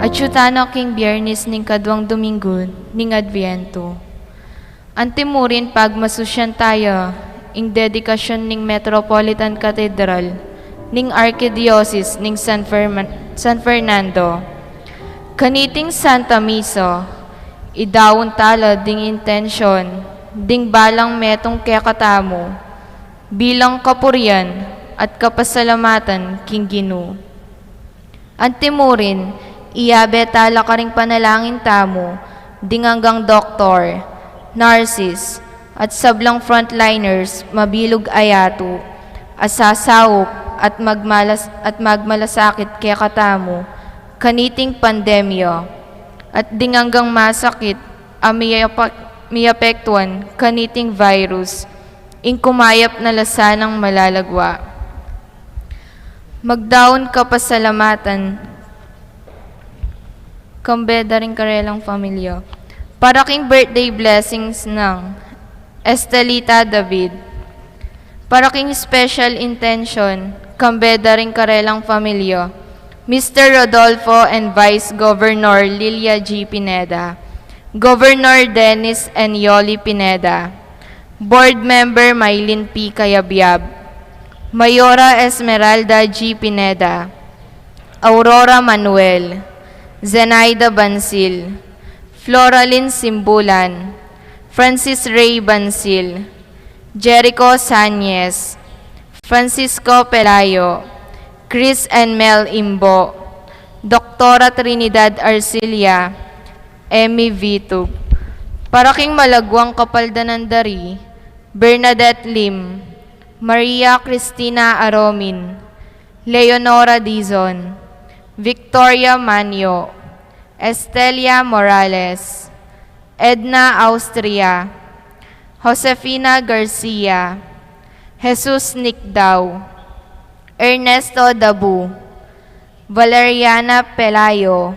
Adyutano king biyernes ning kadwang Domingo ning Adviento. Antimurin pagmasusyan tayo ing dedikasyon ning Metropolitan Cathedral ning Archdiocese ning San Fernando. Kaniting Santa Misa, idawon tala ding intensyon ding balang metong kekatamo bilang kapurian at kapasalamatan king Ginoo. Antimurin, iyabe tala ka ring panalangin tamo, ding hanggang doktor, nurses, at sablang frontliners, mabilog ayato, asasawop at magmalasakit kaya katamo, kaniting pandemya, at ding hanggang masakit, miyapektuan, kaniting virus, ing kumayap na lasanang malalagwa. Magdaon ka pasalamatan, kambeda rin karelang pamilya. Para king birthday blessings ng Estelita David. Para king special intention, kambeda rin karelang pamilya. Mr. Rodolfo and Vice Governor Lilia G. Pineda. Governor Dennis and Yoli Pineda. Board Member Maylin P. Cayabyab. Mayora Esmeralda G. Pineda. Aurora Manuel. Zenaida Bansil, Floralyn Simbulan, Francis Ray Bansil, Jericho Sanyes, Francisco Pelayo, Chris and Mel Imbo, Doktora Trinidad Arcilia, Emmy Vitug. Para king malagwang kapaldanandari, Bernadette Lim, Maria Cristina Aromin, Leonora Dizon, Victoria Manyo, Estelia Morales, Edna Austria, Josefina Garcia, Jesus Nicdao, Ernesto Dabu, Valeriana Pelayo,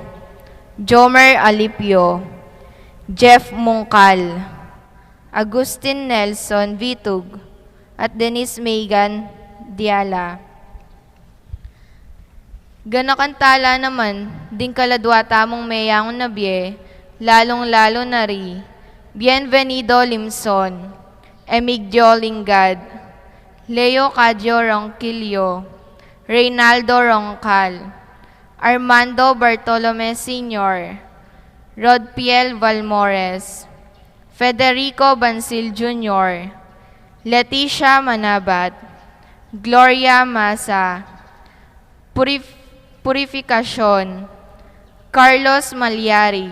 Jomer Alipio, Jeff Mungkal, Agustin Nelson Vitug, at Denise Megan Diala. Ganakantala naman, ding kaladwa tamong mayangon na biye, lalong-lalo na ri, Bienvenido Limson, Emigdio Lingad, Leo Cadyo Ronquillo, Reynaldo Roncal, Armando Bartolome Sr., Rodpiel Valmores, Federico Bansil Jr., Leticia Manabat, Gloria Masa, Purificacion, Carlos Malyari,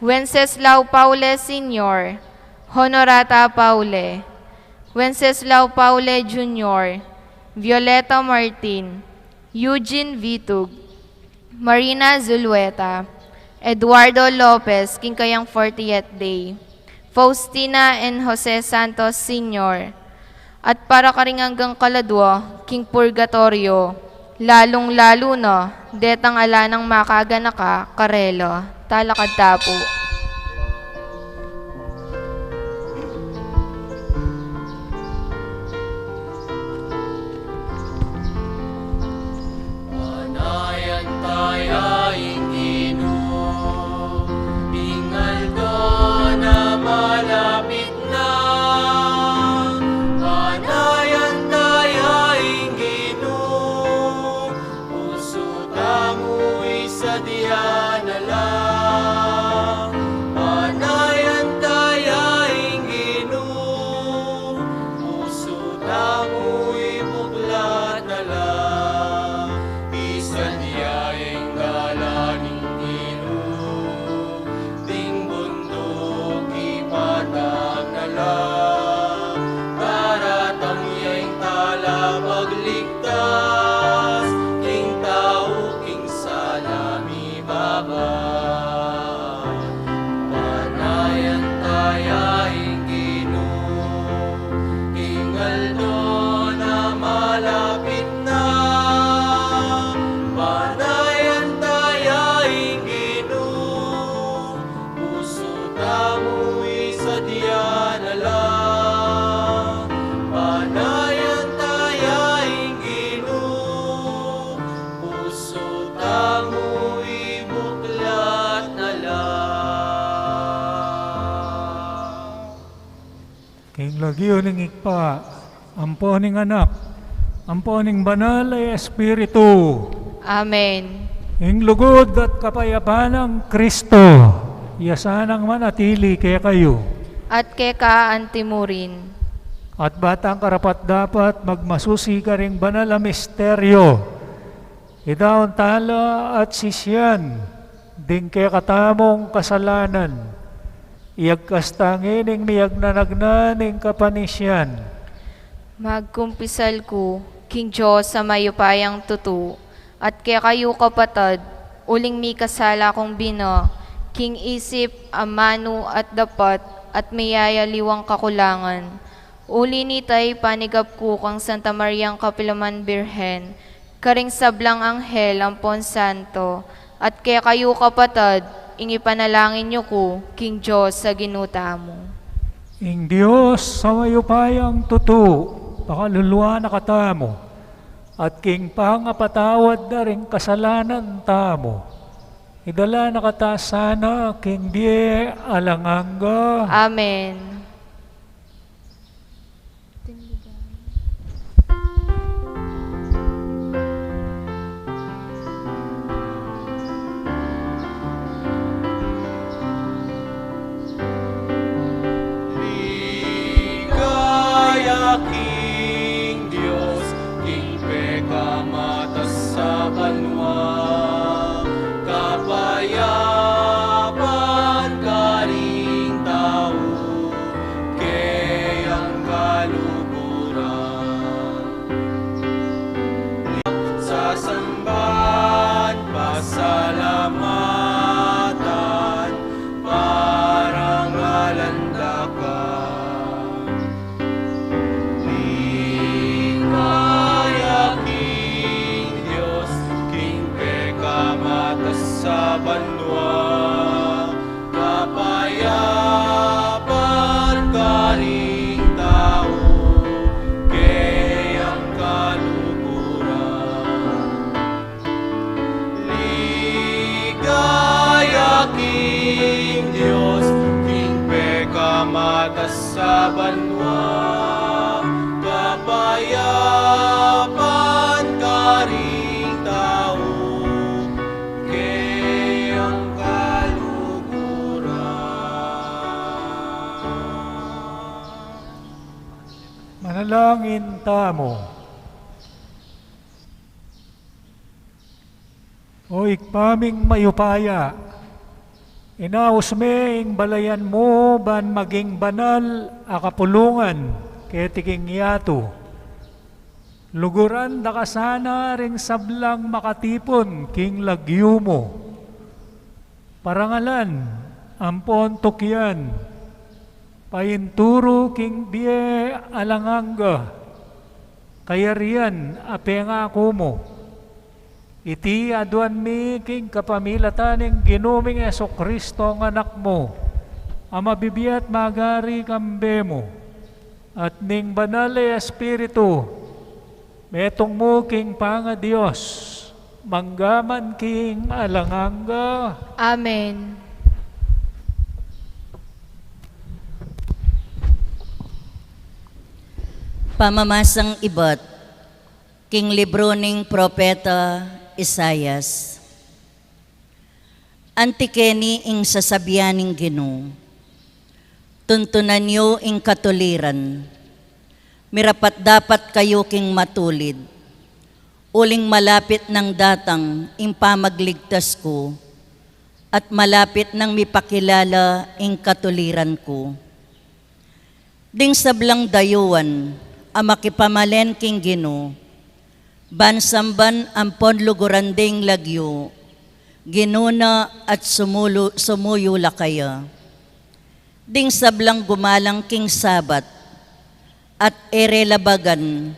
Wenceslao Paule Sr., Honorata Paule, Wenceslao Paule Jr., Violeta Martin, Eugene Vitug, Marina Zulueta, Eduardo Lopez, Kinkayang 40th Day, Faustina and Jose Santos Sr., at para karing hanggang kaladwa, King Purgatorio, lalong-lalo na, detang ala ng makaganaka, karelo, talakad tapo. Anayan tayaing Ginoo, ingal doon na malapit na. Anayan tayaing Ginoo, puso tamo'y sa diyan na lang. Anayan tayaing Ginoo, puso tamo'y buklat na lang. Isandiyaing galaning Ginoo, ding bundok ipatag na lang. Karatamyaing tala pagligtas, king tao king salami baba. Panayan tayaing Ginoo, ingal doon na malapit na. Panayan tayaing Ginoo, puso tamo'y sa diyan na lang. Panayan tayaing Ginoo, Nagyuning ikpa, amponing anak, amponing banal ay Espiritu, Amen. ing lugod at kapayapaan ng Kristo, yasanang manatili kay kayo. At kay kaanti mo rin. At batang karapat dapat magmasusi ka ring banal na misteryo. Idaon tala at sisyan, ding kay katamong kasalanan. Iagkastangin ing miyag nanagnan ing kapanisyan. Magkumpisal ko, King Diyos sa mayupayang tutu, at kaya kayo kapatad, uling mi kasala kong bina, King isip, amano at dapat, at mayaya liwang kakulangan. Uli nitay panigap ko kang Santa Mariang Kapilaman Birhen, karing sablang anghel ampon santo, at kaya kayo kapatad, ing ipanalangin niyo ko, King Diyos sa ginuta mo. Ing Diyos sa mayupayang tutu, pakaluluwa na katamo, at king pangapatawad na rin kasalanan tamo. Idala na kata sana, king die alanganga. Amen. Ligaya King Diyos, King pekamatas sa banwa, kapayapan karing tao, kayang kaluburan. Sa sambahan, pasalamatan, parang alanda ka. Ligaya King Diyos, King pekamatas sa banwa, kapayapan karing tao, kayang kaluburan. Ligaya King Diyos, King pekamatas sa banwa, kapayapan karing tao, kayang kaluguran. Manalangin tamo. O ikpaming mayupaya, inaos me ing balayan mo ban maging banal akapulungan ketiking yato. Luguran da kasana ring sablang makatipon king lagyo mo. Parangalan, ampon tukyan, painturo king die alanganga, kaya riyan apenga ko mo. Iti aduan mi king kapamilatan ng ginuming Jesucristo ang anak mo, ama bibiyat magari kambe mo, at ning banal na Espiritu, metong mo king panga Diyos, manggaman king alanganga. Amen. Pamamasang ibat, king libro ning propeta Isayas. Antikeni ing sasabihan ning Ginoo, tuntunan niyo ing katuliran, mirapat dapat kayo king matulid, uling malapit ng datang ing pamagligtas ko, at malapit ng mipakilala ing katuliran ko. Ding sablang dayuan, amakipamalen king Ginoo, bansamban ampon luguranding lagyo, ginuna at sumuyula kaya. Ding sablang gumalang king sabat, at erelabagan,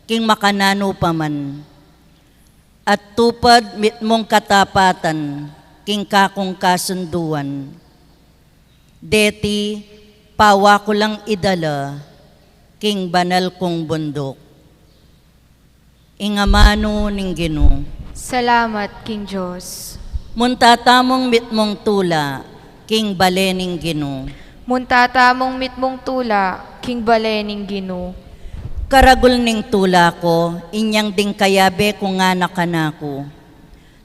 king makanano paman. At tupad mitmong katapatan, king kakong kasunduan. Deti, pawa ko lang idala, king banal kong bundok. Ingamano ning Ginoo. Salamat, King Diyos. Muntatamong mitmong tula, king balening Ginoo. Muntatamong mitmong tula, king balening Ginoo. Karagul ning tula ko, inyang ding kayabe kung nga nakanako.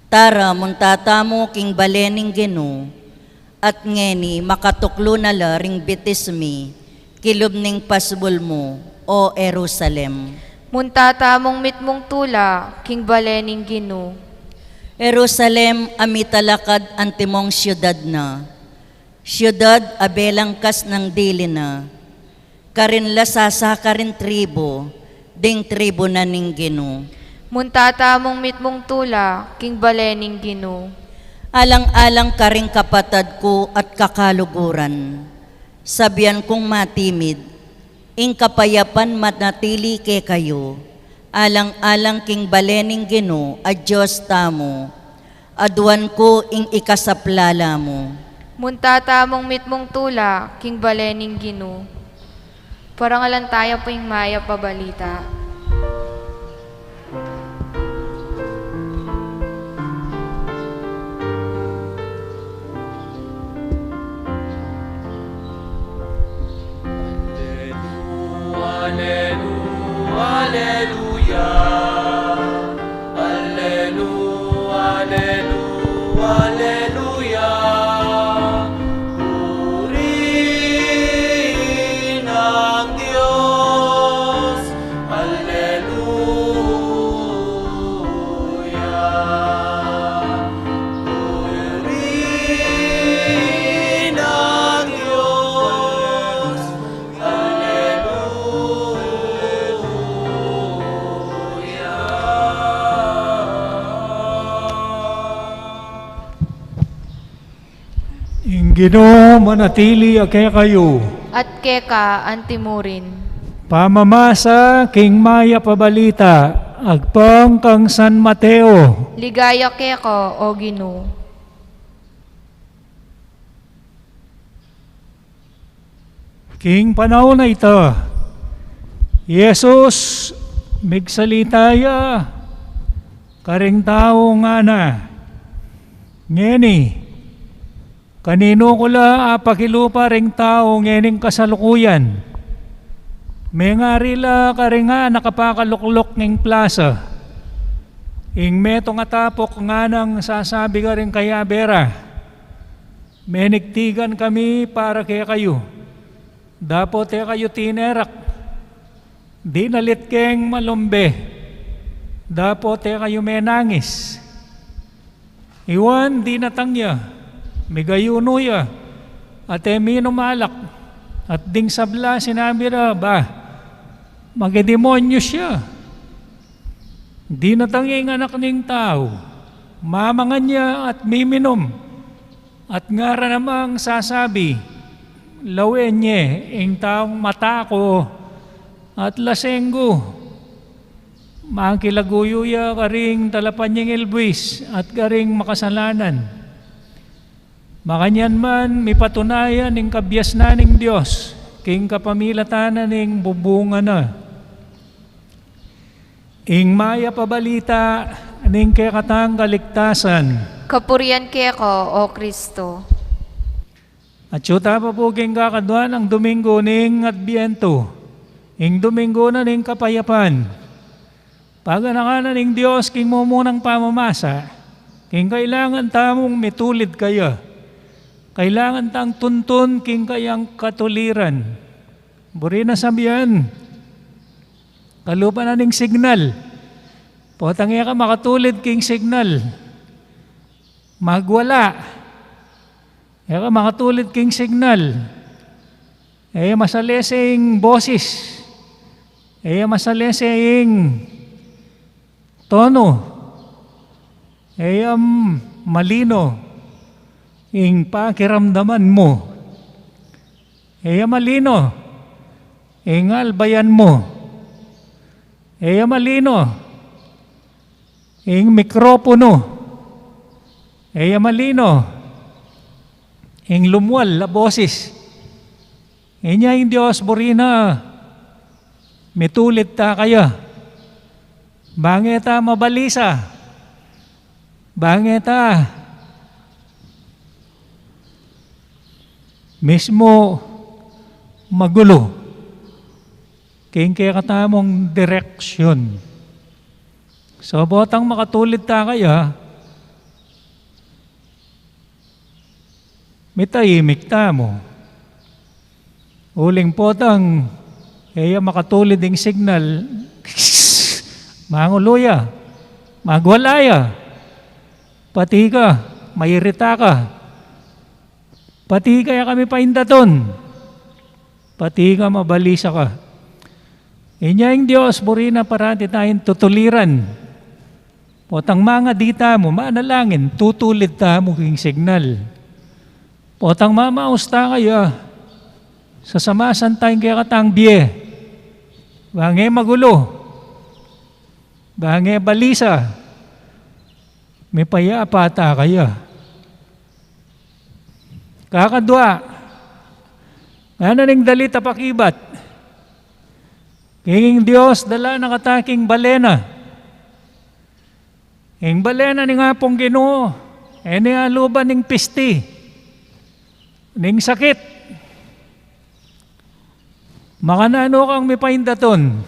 Tara, muntatamo king balening Ginoo, at ngeni makatuklo na la ring bitismi, kilob ning pasbul mo, o Jerusalem. Muntatamong mitmong tula, king balening Ginoo. Jerusalem, amitalakad antimong siyudad na. Siyudad abelang kas ng dili na. Karin lasasa karin tribo, ding tribo na ning Ginoo. Muntatamong mitmong tula, king balening Ginoo. Alang-alang karing kapatad ko at kakaluguran. Sabihan kong matimid, ing kapayapan manatili ke kayo. Alang-alang king balening Ginoo, at Diyos tamo. Aduan ko ing ikasaplala mo. Muntatamong mitmong tula, king balening Ginoo. Parangalan tayo po yung maya pabalita. Alleluia, alleluia, alleluia, alleluia. Purihin ang Diyos, alleluia. Purihin ang Diyos, Ing Ginoo manatili ake kayo. At keka antimurin. Pamamasa king maya pabalita, agpang kang San Mateo. Ligaya keko, o Ginoo. King panahon na ito, Yesus migsalitaya, karing tao nga na. Ngeni, kanino ko la apakilupa ring tao ngening kasalukuyan. May ngarila karing nga nakapakaluklok ng plaza. Ing meto nga tapok nga nang sasabi ka rin kaya Bera. Menigtigan kami para kaya kayo. Dapat kayo tinerak. Di nalit keng malumbe. Dapat kayo menangis. Iwan di natangya. Migayuno ya. At minum alak. At ding sabla sinabi ra ba. Magdemonyo siya. Di natanging anak ng tao. Mamangan niya at miminom. At ngara namang sasabi, lawen niya ang taong mata ko at lasenggo. Makilaguyo ya karing talapan niyang elbuis at karing makasalanan. Makanyan man mipatunayan ng kabyas na ng Diyos, king kapamilatanan ng bubunga na. Ing maya pabalita ning kekatang kaligtasan. Kapurian keko, o Kristo. At syuta pa po king kakadwan ang Domingo ning Adbiento. Ing Domingo na ning kapayapan. Paganakanan ning Diyos king mumunang pamamasa. King kailangan tamong mitulid kaya. Kailangan tang tuntun king kayang katuliran. Buri na sabihan. Kalupa na ning signal. Potang ka makatulid king signal. Magwala. Ka makatulid king signal. Masalesing boses. Masalesing tono. Malino. Ing pakiramdaman mo. Malino. Ing albayan mo. Malino. Ing mikropono. Malino. Ing lumual la boses. Inya yung Diyos burina. Mitulit ta kaya. Bangeta mabalisa. Bangeta mismo magulo. King kaya katamong direksyon. So, botang makatulid ta kaya, may tahimik ta mo. Uling potang, kaya makatulid ng signal, manguluya, magwalaya, pati ka, mairita ka, pati kaya kami paindaton, pati ka mabalisa ka. Inya yung Diyos, burina parati tayong tutuliran. Potang mga dita mo, manalangin, tutulid ta mo king signal. Potang mamausta kaya, sasamasan tayong kaya katang biye. Bangay magulo. Bangay balisa. May payapata kaya. Kakadwa. Ano ning dalita pakibat? King Diyos dala nakataking balena. Ing balena ni nga pong Ginoo. Ni aluban ning pisti. Ning sakit. Makanano kang may paindaton.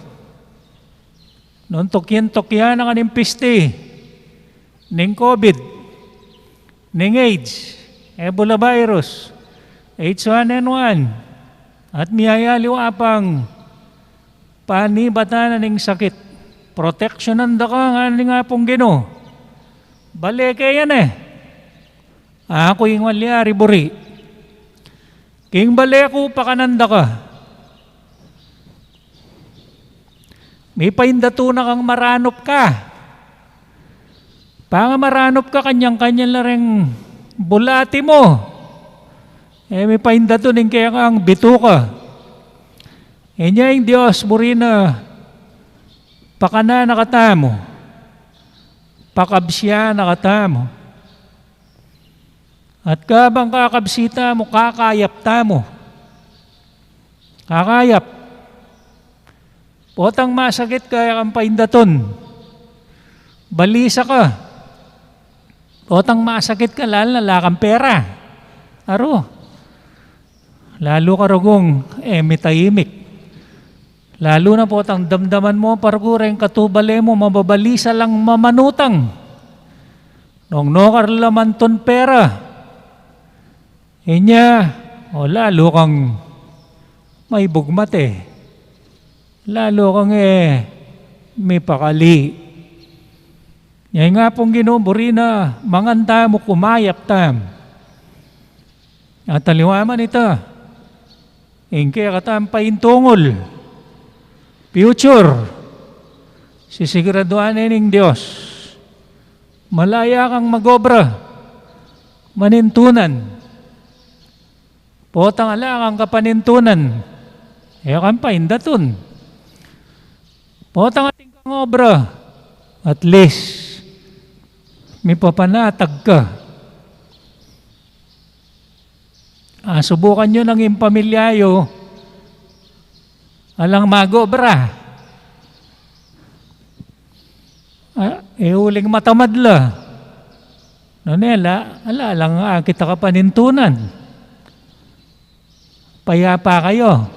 Noon tokyan ang kaning pisti. Ning COVID. Ning AIDS. Ebola virus. H1N1. At miyayaliw apang panibatan ning sakit. Proteksyonan da ka nga pong Ginoo. Balik yan Ako yung walyari buri. King baleko pakananda ka. May paindato na kang maranop ka. Panga maranop ka kanyang-kanyang lareng bulati mo. May paindato ning kaya kang bito ka. Inya yung Diyos burina pakana nakatamo. Pakabsya nakatamo. At kabang kakabsita mo, kakayap tamo. Kakayap. Potang masakit kaya kang paindaton. Balisa ka. Potang masakit ka, lalo na kang pera. Aro. Lalo ka rugong, may tahimik. Lalo na potang damdaman mo, parkureng katubale mo, mababalisa lang mamanutang. Nung nokar lamanton pera. Inya, lalo kang may bugmat Lalo kang may pakali. Yan nga pong ginuburi na manganda mo kumayap tam. At taliwaman ito. Ingke katam paintungol. Future. Sisiguraduan ng Diyos. Malaya kang magobra. Manintunan. Potang ala kang kapanintunan. Kang paindaton. Potang ating kang obra. At least, may papanatag ka. Subukan nyo ng impamilyayo, alang magobra. Uling matamadla. Nonela, lang kita ka panintunan. Payapa kayo.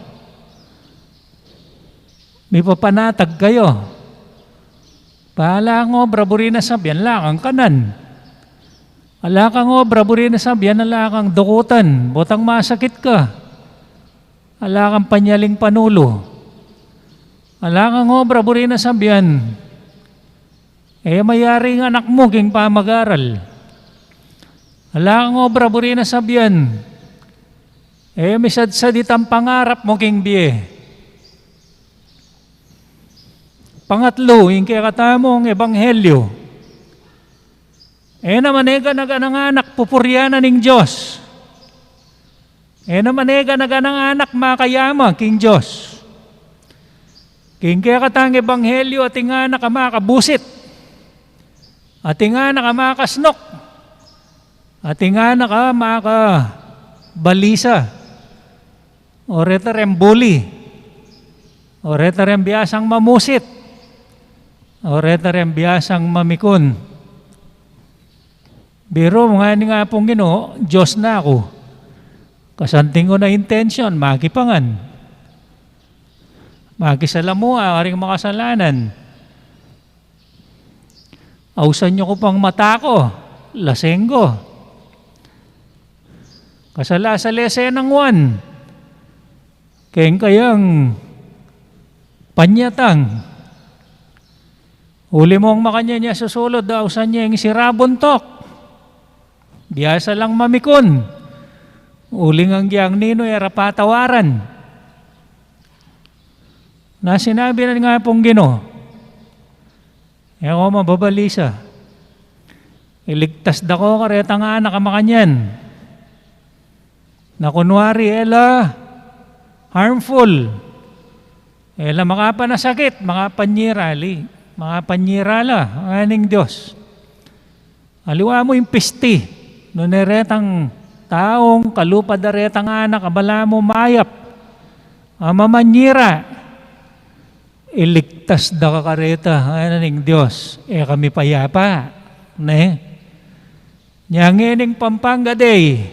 May papanatag kayo. Paala ang obra, buri na sabyan lang ang kanan. Ala kang obra, buri na sabyan, ala kang dukutan. Botang masakit ka. Ala kang panyaling panulo. Ala kang obra, buri na sabyan. Mayaring anak mo, king pamag-aral. Ala kang obra, buri na sabyan. Misadsadit ang pangarap mo, king biye. Pangatlo, yung kaya katamong ebanghelyo. Namanega nagananganak pupuryanan ng Diyos. Namanega nagananganak makayama king Diyos. King kaya katang ebanghelyo ating anak makabusit. Ating anak makasnok. Ating anak makabalisa. O retarem bully. O retarem biyasang mamusit. O retarem biyasang mamikon. Biro mga nga pong Ginoo, Diyos na ako. Kasanting ko na intention, makipangan. Makisalamu, aring makasalanan. Ausan nyo ko pang mata ko, lasenggo. Kasala sa lese ng wan. Kayang panyatang. Uli mong makanya niya susulod, ausan niya yung sirabuntok. Biyasa lang mamikon. Uling ang giyang nino era patawaran. Na sinabi na nga pong Ginoo, e ako mababalisa. Iligtas da ko karetang anak kamakanyan. Na kunwari, ela, harmful. Ela makapanasakit, makapanyirali, makapanyirala, aning Diyos. Aliwa mo yung pisti, no neretang taong kalupad da retang anak, abala mo mayap, mamanyira, iligtas da kakareta, aning Diyos, kami payapa, ne? Nyangining Pampanga Day,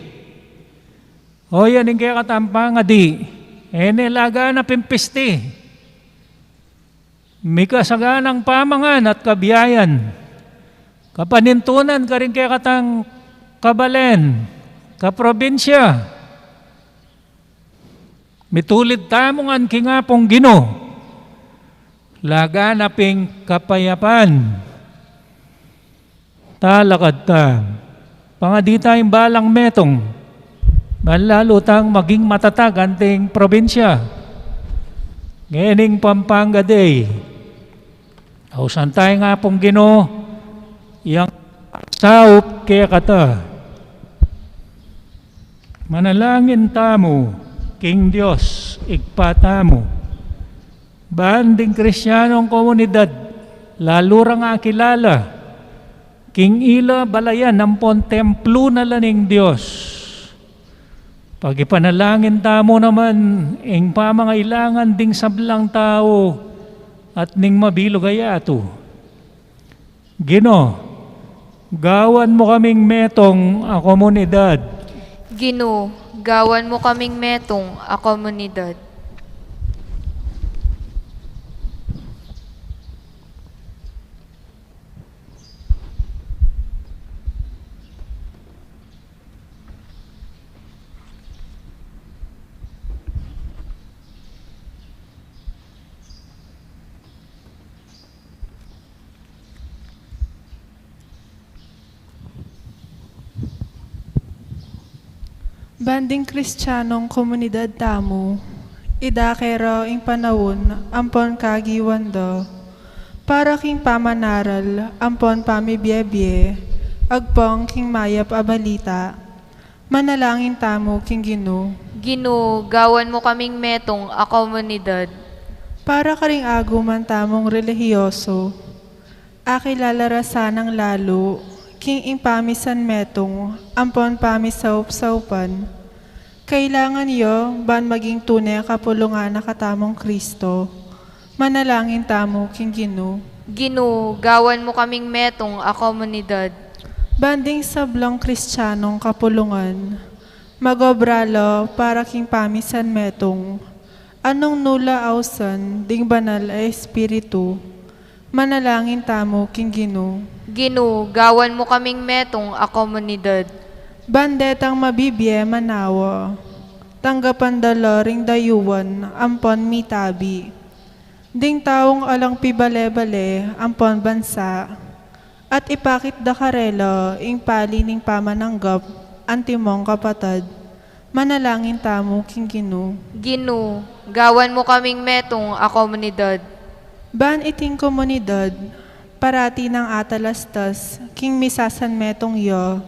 o yan yung kaya katampanga di, laga na pimpisti, may kasaganang pamangan at kabiyayan, kapanintunan ka rin kaya katang kabalen, kaprobinsya, mitulid tamongan kingapong Ginoo, laga na ping kapayapan, talakad ta, pangadi tayong balang metong, lalo tang maging matatag anting probinsya. Ngayoning Pampanga Day, ausan tayo nga pong Ginoo, yang saup kaya kata. Manalangin tamo, King Diyos, igpatamo. Banding Kristyanong komunidad, lalo ra nga kilala, King ila balayan ng templo na laning Diyos. Pag ipanalangin tamo naman, ing pamangailangan ding sablang tao at ning mabilog ayato. Ginoo, gawan mo kaming metong a komunidad. Ginoo, gawan mo kaming metong a komunidad. Banding Kristiyanong komunidad tamo, idakero ing panawon ampon kagiwando, para king pamanaral ampon pamibiyebye, agpong king mayap abalita, manalangin tamo king Ginoo. Ginoo, gawan mo kaming metong a komunidad. Para karing aguman tamong relihiyoso, akilalarasan ng lalo, king ing pamisan metong, ampon pamisaup-saupan, kailangan yo ban maging tunay kapulungan na katamong Kristo, manalangin tamo king Ginoo. Ginoo, gawan mo kaming metong a komunidad. Banding sablong Kristiyanong kapulungan, magobralo para king pamisan metong, anong nula ausan ding banal ay espiritu, manalangin tamo king Ginoo. Ginoo, gawan mo kaming metong a komunidad. Bandetang mabibye manawa, tanggapan daloring dayuwan, ampon mitabi. Ding taong alang pibale-bale, ampon bansa, at ipakit da karelo, ing pali ning pamananggap, antimong kapatad, manalangin tamo king Ginoo. Ginoo, gawan mo kaming metong a komunidad. Ban iting komunidad, parati ng atalastas, king misasan metong yo,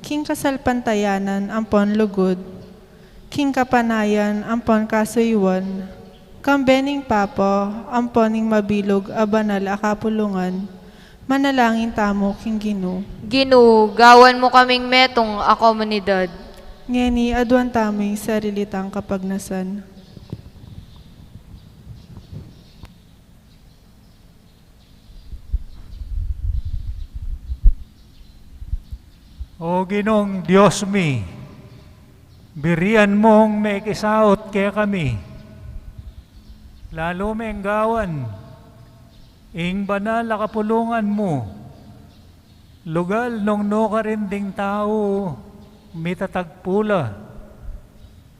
king kasalpantayanan ampon lugod, king kapanayan ampon kasuywan, kambening papo amponing mabilog a banal a kapulungan, manalangin tamo king Ginoo. Ginoo, gawan mo kaming metong a komunidad. Ngeni aduan taming sarilitang kapagnasan. O Ginoong Diyos mi, birian mong may kisaot kaya kami. lalo menggawan, ing banal na kapulungan mo, lugal nung no karinding tao, mitatagpula,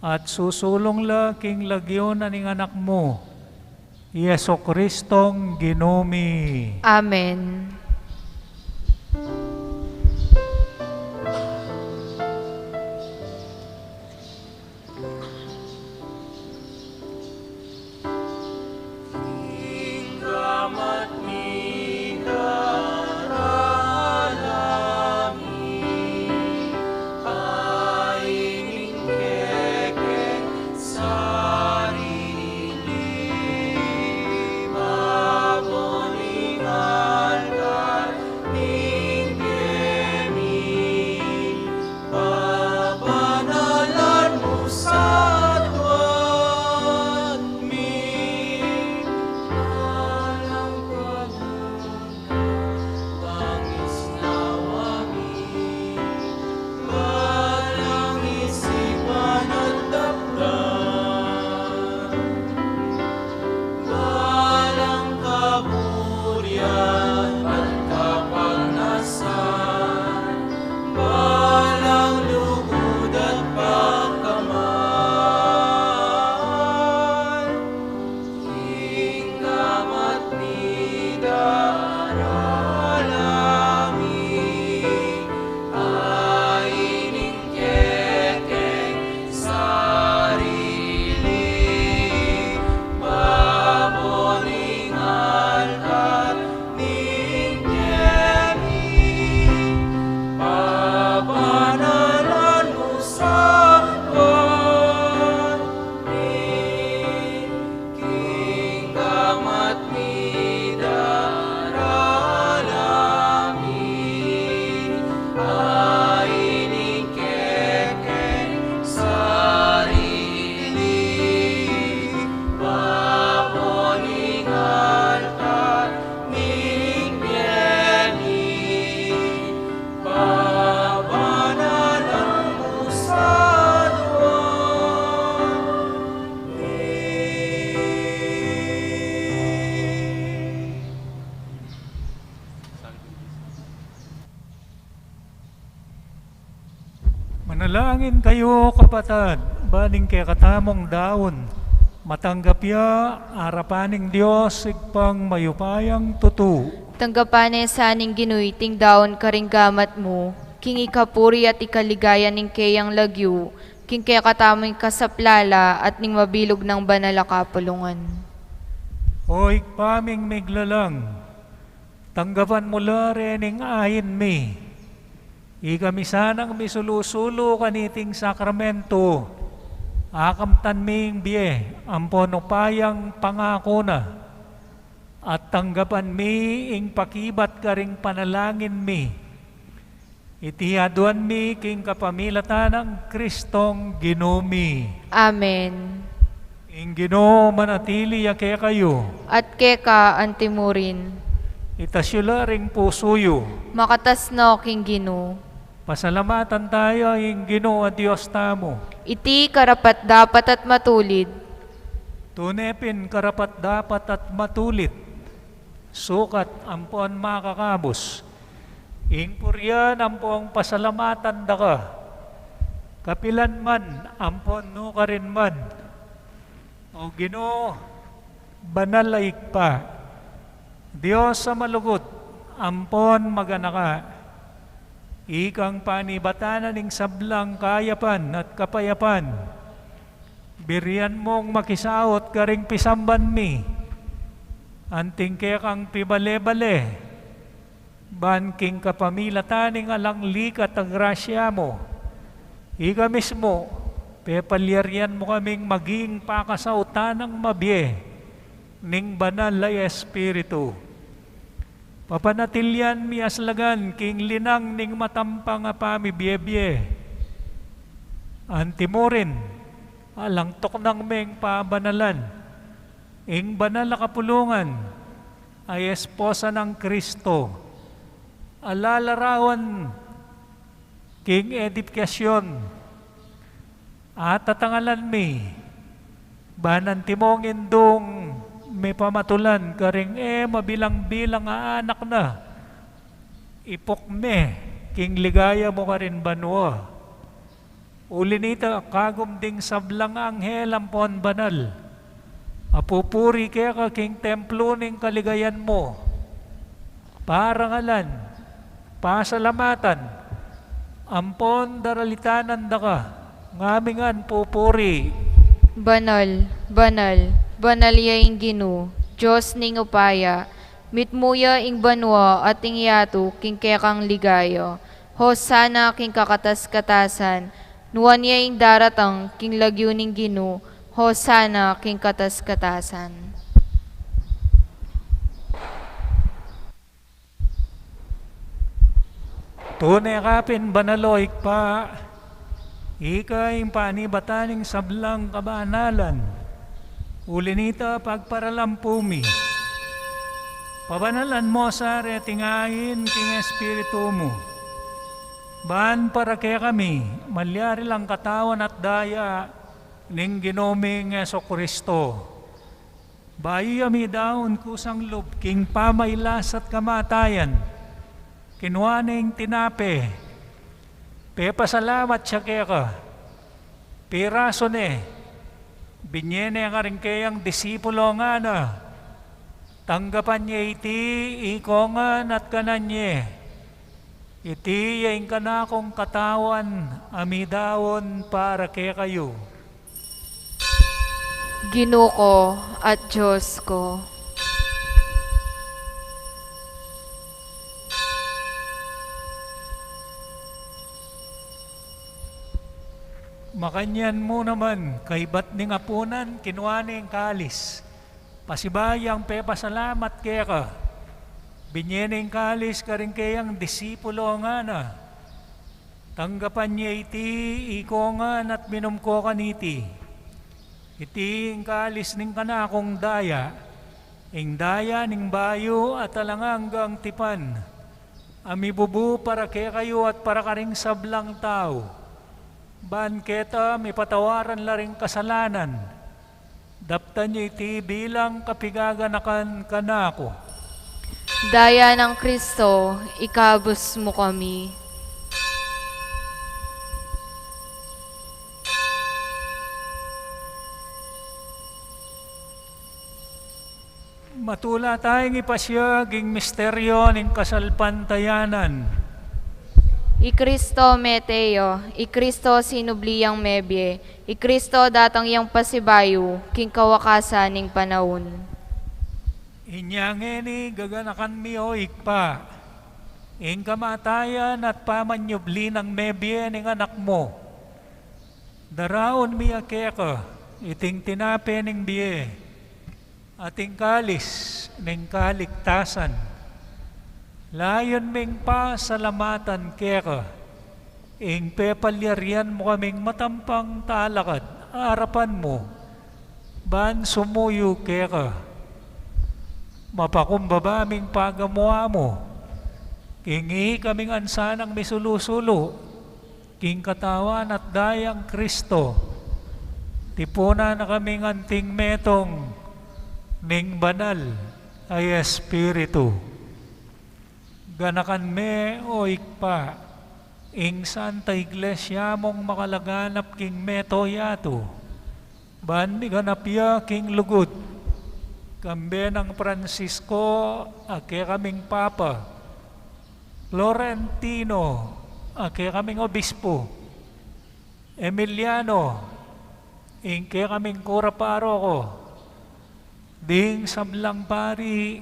at susulong la king lagyon aning anak mo, Yeso Kristong Ginoomi. Amen. Inggamat mi daralami, aining keke sarili, maboningan kaning kemi, babanalan mo sa tuwan mi. Alam bangis nawami, balang isipan at damdam, balang kaburian at kapagnasan, balang lugod at pagkamahal. Inggamat mi daralami, aining kekeng sarili, baboningan kaning kemi, babanalan mo sa tuwan mi. Inggamat mi daralami, aining kekeng sarili, baboningan kaning kemi, babanalan mo sa tuwan mi. Manalangin kayo, kapatid, baning kay katamong daon, matanggap ya arapaning Diyos igpang mayupayang tutu. Tanggapan sa aning Ginuy, ting daon karinggamat mo, king ikapuri at ikaligayan ning kayang lagyu, king kaya katamoy kasaplala at ning mabilog ng banal a kapulungan. O igpaming miglalang, tanggapan mo la rening ayin mi. Ikami sanang misulusulo kaniting sakramento, akamtan ming biye, ampon payang pangako na, at tanggapan mi ing pakibat karing panalangin mi. Itihaduan mi king kapamilatan ng Kristong Ginoomi. Amen. Ing Ginoo manatili yake kayo, At keka antimurin, itasyula ring pusuyo. makatasno king Ginoo. Pasalamatan tayo ing Ginoo at Diyos tamo. Iti karapat dapat at matulid, Tunepin karapat dapat at matulit, sukat ampon makakabos. Ing puryan ampong pasalamatan da ka, kapilan man ampon no ka rin man. O Ginoo, banal laik pa, Diyos sa malugod, ampon magana ka. Ikang panibatanan ning sablang kayapan at kapayapan, birian mong makisaot karing pisamban mi, anting kaya kang pibale-bale, banking kapamilataning alang likat ang grasya mo. Ika mismo, pepalyarian mo kaming maging pakasautan ng mabye, ning banal na Espiritu. Papanatilyan mi aslagan king linang ning matampang apami biye-biye. Antimorin, alang toknang meng pabanalan, ing banal na kapulungan, ay esposa ng Kristo. Alalarawan king edipikasyon, at tatangalan mi, Banan timong indong may pamatulan karing mabilang-bilang nga anak na. Ipokme, king ligaya mo ka rin banwa. Ulinita kagum ding sablang anghel ampon banal. Apupuri kaya ka king templo ning kaligayan mo. Parangalan, pasalamatan, ampon daralitanan da ka, ngamingan pupuri. Banal, banal, banal yaing Gino, Diyos ning upaya, mitmuya ing banwa at ing yato king kekang ligayo. Hosana king kakatas-katasan, nuwan yaing daratang king lagyo ning Gino, Hosana king katas-katasan. Tunay kapin banaloik pa, ikay panibataning sablang kabanalan, ulinita pagparalampumi. Pabanalan mo sa retingayin king espiritu mo. Baan para kaya kami, malyari lang katawan at daya, ning ginoming Jesucristo. Bayi kami daon kusang loob, king pamaylas at kamatayan, kinuaning tinape, pasalamat siya kaya ka, piraso ne, binyene nga rin kayang disipulo nga na, tanggapan niya iti, ikongan at kananye, iti yain ka na kong katawan, amidawon para kaya kayo. Gino ko at Diyos ko. Makanyan mo naman, kay ba't ning apunan, kinuaning kalis. Pasibayang pasalamat kaya ka. Binyening kalis ka rin kayang disipulo nga na. Tanggapan niya iti, ikongan at minumko kaniti. Iti ang kalis ning kanakong daya, ing daya ning bayo at alanganggang tipan. Amibubu para kaya kayo at para karing sablang tao. Ban keta may patawaran la ring kasalanan. Daptan niyo iti bilang kapigaganakan kanako. Daya ng Kristo, ikabos mo kami. Matula tayong ipasya ging misteryo ning kasalpantayanan. I Kristo meteo, I Kristo sinubliyang mebye, I Kristo datang yang pasibayo, king kawakasan ning panahon. Inyangeni gaganakan mi o ikpa, ing kamatayan at pamanyubli ng mebye ning anak mo. Daraon mi akeka, iting tinape ning biye, ating kalis ning kaligtasan. Layon ming pasalamatan keka, ing pepalyarian mo kaming matampang talakad, arapan mo, ban sumuyo keka. Mapakumbaba ming pagamuha mo, kingi kaming ansanang misulusulo, king katawan at dayang Kristo, tipuna na kaming anting metong, ning banal ay Espiritu. Ganakan me o ikpa, ing Santa Iglesia mong makalaganap king meto yato, ban mi ganapya king lugod, kambe ng Francisco, ake kaming Papa, Florentino, ake kaming Obispo, Emiliano, ingke kaming Kura Paroko, ding sablang pari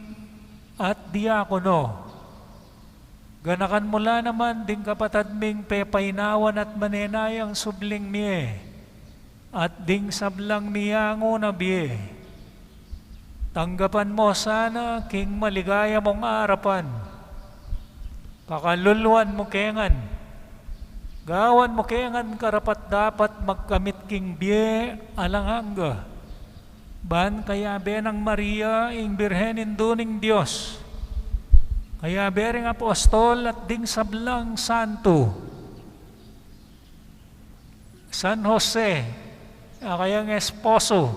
at diakono. Ganakan mula naman ding kapatad ming pepainawan at manenayang subling miye, at ding sablang miyango na biye. Tanggapan mo sana king maligaya mong arapan. Pakaluluan mo kengan. Gawan mo kengan karapat dapat magkamit king biye alanganga. Ban kaya benang Maria ing birhenin duning Diyos. Kaya bering apostol at ding sablang santo. San Jose, kayang esposo,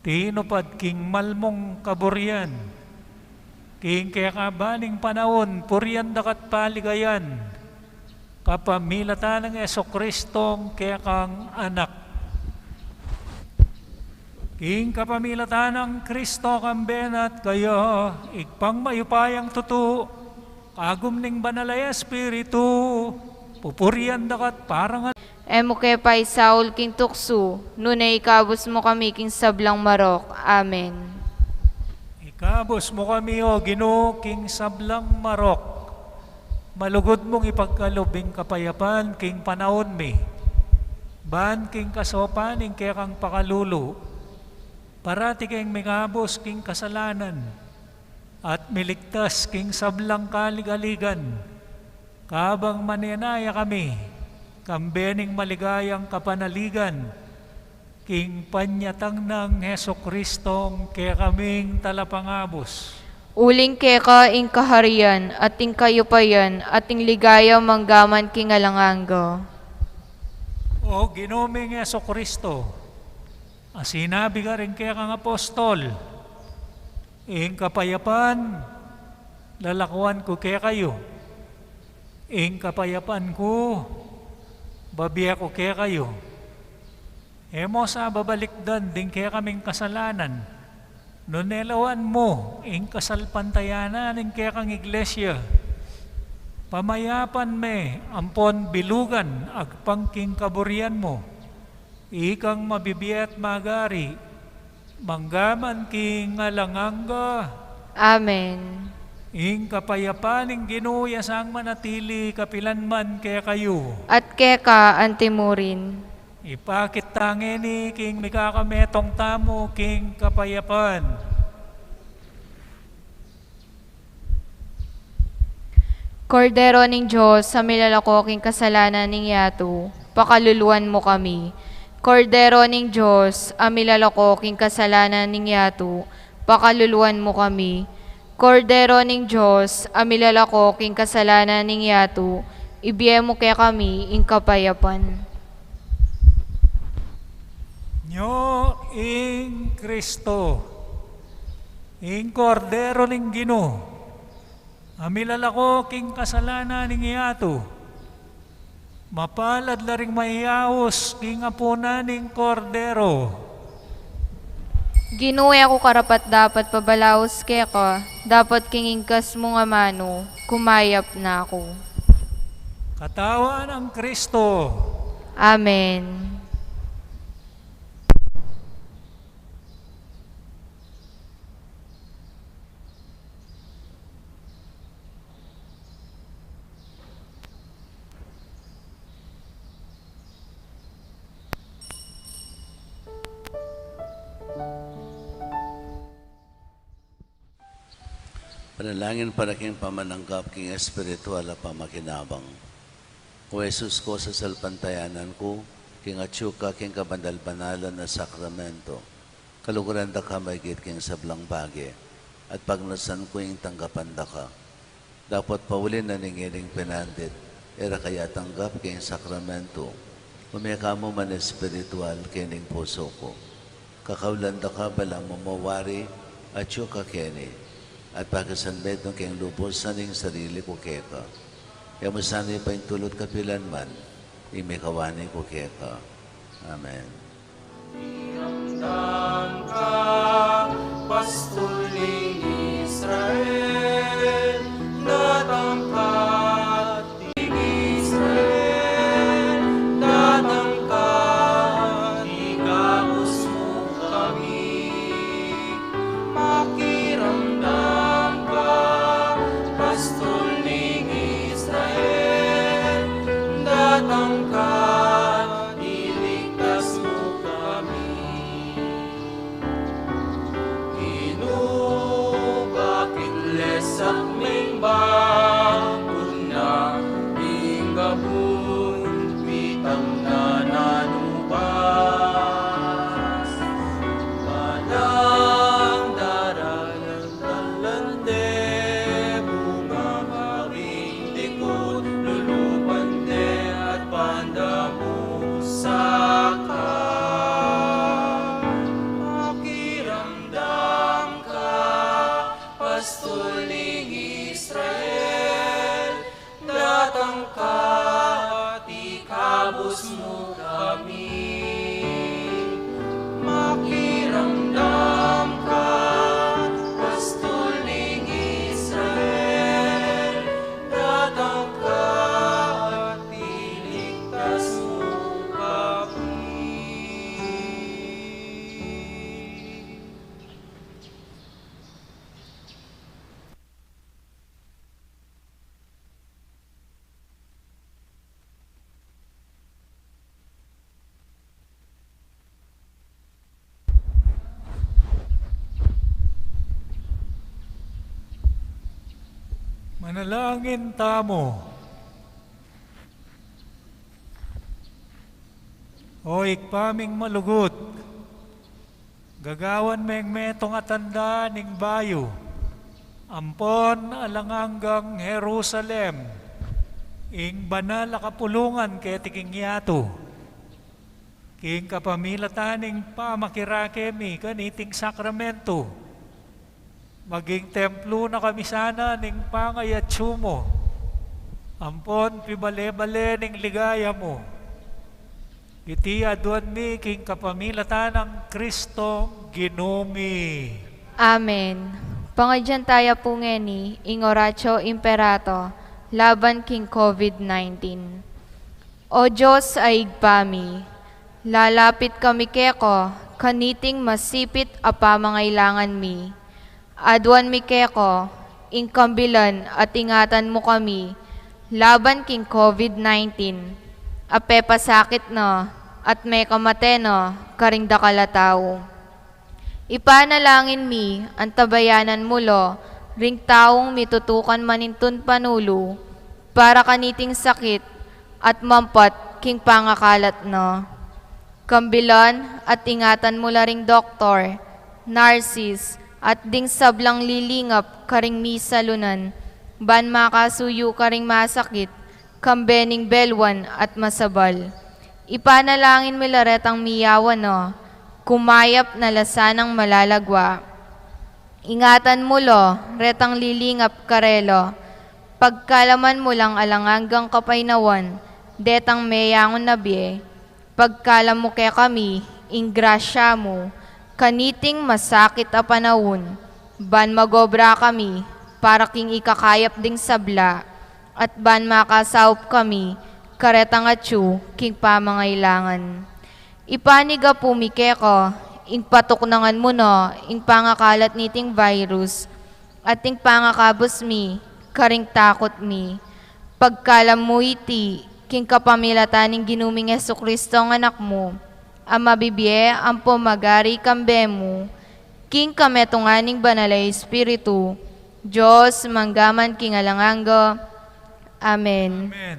tinupad king malmong kaburian, king kaya kabaning panahon, purian dakat paligayan, kapamilatan ng Jesucristong kaya kang anak. King kapamilatan ng Kristo kang benat kayo, igpang mayupayang tutu, kagum ning banalay Espiritu, pupurian dakat parang Emo kay pay Saul king tukso, nunay ikabos mo kami king sablang marok. Amen. ikabos mo kami o Ginoo king sablang marok. Malugod mong ipagkalubing kapayapan king panahon mi. Ban king kasopaning kaya kang pakalulu. Parati kayong mingabos king kasalanan. At miligtas king sablang kaligaligan. Kabang manenaya kami, kambening maligayang kapanaligan, king panyatang ng Heso Kristong kaya kaming talapangabos. Uling keka ing kaharian, at ing kayupayan, at ing ligaya manggaman king alanganga. O ginoming Heso Kristo, sinabi ka rin kaya kang apostol, ing kapayapan, lalakuan ko kaya kayo, ing kapayapan ko, babiya ko kaya kayo. Emo sa babalikdan din kaya kaming kasalanan. Nunelawan mo, ing kasalpantayanan, ing kaya kang iglesia. Pamayapan me, ampon bilugan, agpangking kaburian mo. Ikang mabibiyat magari, manggaman king alanganga. Amen. Ing kapayapaning ginuya sang manatili kapilanman kaya kayo. At keka antimurin. Ipakit tangeni king mikakametong tamo king kapayapan. Kordero ning Diyos, sa milalako king kasalanan ning yato, pakaluluan mo kami. Kordero ning Diyos, amilalako king kasalanan ning yato, pakaluluan mo kami. Kordero ning Diyos, amilalako king kasalanan ning yato, ibiye mo kaya kami ing kapayapan. Nyo ing Kristo, ing kordero ning Ginoo, amilalako king kasalanan ning yato, mapalad la ring mahiyaos king apuna ning kordero. Ginuya ko karapat dapat pabalaos keka, dapat kingingkas mo nga mano, kumayap na ako. Katawan ang Kristo, Amen. Panalangin para king pamananggap king espiritual at pamakinabang. O Jesus ko sa salpantayanan ko, king atyuka king kabandal-banalan na sakramento, kaluguran da ka maigit king sablang bagi, at pagnasan ko yung tanggapan da ka. Dapat paulin na ningiling pinandit, era kaya tanggap king sakramento, umiyaka mo man espiritual kining puso ko. Kakaulan da ka bala mo mawari, atyuka kini, at pagkasanbed ng kayong lubos sa ning sarili ko keka. Kaya masanay pa yung tulot kapilan man, imikawani ko keka. Amen. Iramdam ka, pastol ning Israel, datangkat ning Israel, datangkat, igabos mo kami, makiramdam ka, pastol ning Israel, datangkat, iligtas mo kami. ikagos mo kami. Makiramdam ka, pastol ng Israel, datang ka at iligtas mo kami. Manalangin tamo. O ikpaming malugod, gagawan meng metong atanda ning bayo, ampon alanganggang Jerusalem, ing banal a kapulungan ketiking yato, king kapamilataning pamakirakemi kaniting sakramento, maging templo na kami sana ning pangayatsu mo, ampon pibale-bale ning ligaya mo, iti aduan mi king kapamilatan ng Kristo ginumi. Amen. Pangadyan tayo po ngeni, ing oratio imperato, laban king COVID-19. O Diyos ay igpami, lalapit kami keko, kaniting masipit a pamangailangan mi. Aduan mi keko, ing kambilan at ingatan mo kami, laban king COVID-19. Ape pasakit no, at may kamate no, karing dakalataw. Ipanalangin mi, ang tabayanan mulo, ring taong mitutukan manintun panulo, para kaniting sakit, at mampat king pangakalat no. Kambilan at ingatan mula ring doktor, narsis, at ding sablang lilingap karing misalunan, ban makasuyo karing masakit, kambening belwan at masabal. Ipanalangin milaretang miyawan no, kumayap na lasanang malalagwa. Ingatan mo lo, retang lilingap karelo, pagkalaman mo lang alanganggang kapaynawan, detang meyangon na biye, pagkalam mo kay kami, ingrasya mo, kaniting masakit a panahon, ban magobra kami, para king ikakayap ding sabla, at ban makasaup kami, karetang atsu, king pamangailangan. Ipaniga pumikeko, ing patuknangan mo no, ing pangakalat niting virus, at ing pangakabos mi, karing takot mi. Pagkalam mo iti, king kapamilataning ginuming Jesucristo ang anak mo, ang mabibye ang pumagari kambe mo, king kametunganing banalay Espiritu, Diyos manggaman king alanganggo. Amen. Amen.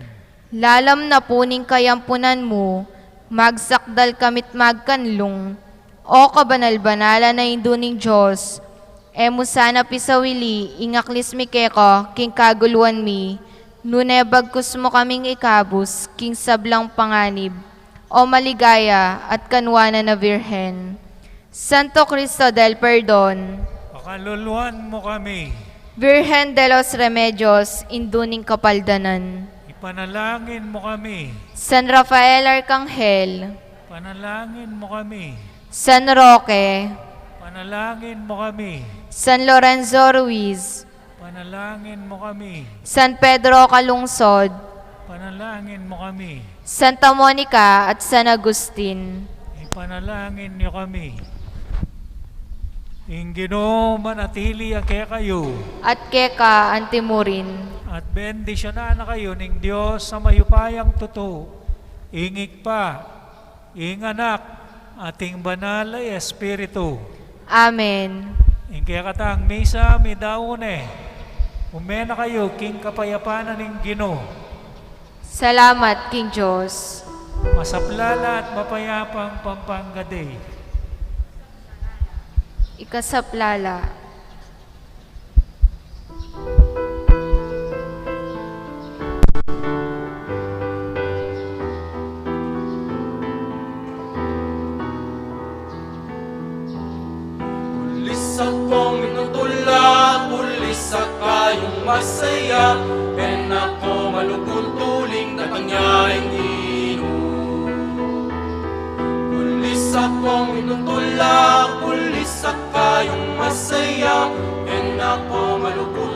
Lalam na puning kayampunan mo, magsakdal kamit magkanlong, o kabanal-banala na induning Diyos, emo sana pisawili, ingaklis mi keko, king kaguluan mi, nunebagkus mo kaming ikabus, king sablang panganib, o maligaya at kanwana na Virhen. Santo Cristo del Perdon, Pakaluluan mo kami, Virgen de los Remedios, induning kapaldanan. ipanalangin mo kami, San Rafael Arcangel, panalangin mo kami, San Roque, panalangin mo kami, San Lorenzo Ruiz, panalangin mo kami, San Pedro Calungsod, panalangin mo kami, Santa Monica at San Agustin. ipanalangin niyo kami. Ingino manatili ang kaya kayo, At keka antimurin. at bendisyonan na kayo ng Diyos sa mayupayang totoo, ingik pa, ing anak, ating banal ay Espiritu. Amen. Ing kaya katang misa mi daone, umena kayo king kapayapanan ng Ginoo, Salamat, King Diyos. masaplala at mapayapang pampanggaday. Ikasaplala. Pulis akong minutula, pulis kayong masaya, ken ako malugod tuling datang niya ing Ginoo. akong inutulak, pulis sa kayong masaya, and ako malugod